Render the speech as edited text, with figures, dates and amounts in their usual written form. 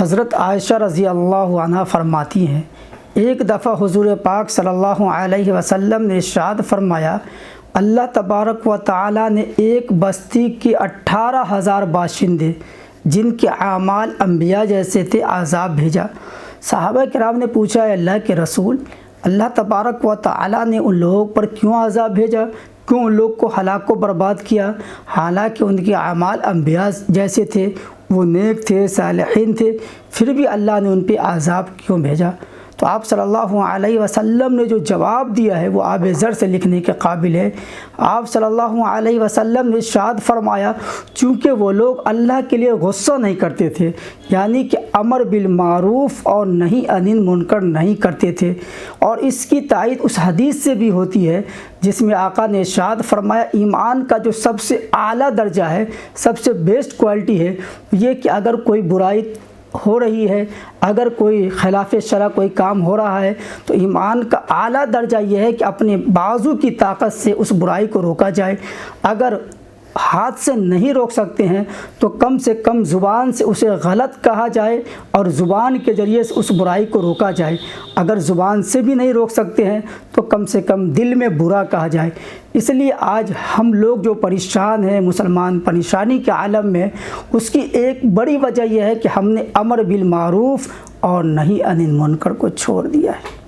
حضرت عائشہ رضی اللہ عنہا فرماتی ہیں، ایک دفعہ حضور پاک صلی اللہ علیہ وسلم نے ارشاد فرمایا، اللہ تبارک و تعالی نے ایک بستی کے 18,000 باشندے جن کے اعمال انبیاء جیسے تھے عذاب بھیجا۔ صحابہ کرام نے پوچھا، اے اللہ کے رسول، اللہ تبارک و تعالی نے ان لوگوں پر کیوں عذاب بھیجا، کیوں ان لوگ کو ہلاک و برباد کیا، حالانکہ ان کے اعمال انبیاء جیسے تھے، وہ نیک تھے، صالحین تھے، پھر بھی اللہ نے ان پہ عذاب کیوں بھیجا؟ تو آپ صلی اللہ علیہ وسلم نے جو جواب دیا ہے وہ آب زر سے لکھنے کے قابل ہے۔ آپ صلی اللہ علیہ وسلم نے ارشاد فرمایا، چونکہ وہ لوگ اللہ کے لیے غصہ نہیں کرتے تھے، یعنی کہ امر بالمعروف اور نہی عن المنکر نہیں کرتے تھے، اور اس کی تائید اس حدیث سے بھی ہوتی ہے جس میں آقا نے ارشاد فرمایا، ایمان کا جو سب سے اعلیٰ درجہ ہے، سب سے بیسٹ کوالٹی ہے، یہ کہ اگر کوئی برائی ہو رہی ہے، اگر کوئی خلاف شرع کوئی کام ہو رہا ہے، تو ایمان کا اعلیٰ درجہ یہ ہے کہ اپنے بازو کی طاقت سے اس برائی کو روکا جائے۔ اگر ہاتھ سے نہیں روک سکتے ہیں تو کم سے کم زبان سے اسے غلط کہا جائے اور زبان کے ذریعے سے اس برائی کو روکا جائے۔ اگر زبان سے بھی نہیں روک سکتے ہیں تو کم سے کم دل میں برا کہا جائے۔ اس لیے آج ہم لوگ جو پریشان ہیں، مسلمان پریشانی کے عالم میں، اس کی ایک بڑی وجہ یہ ہے کہ ہم نے امر بالمعروف اور نہی عن المنکر کو چھوڑ دیا ہے۔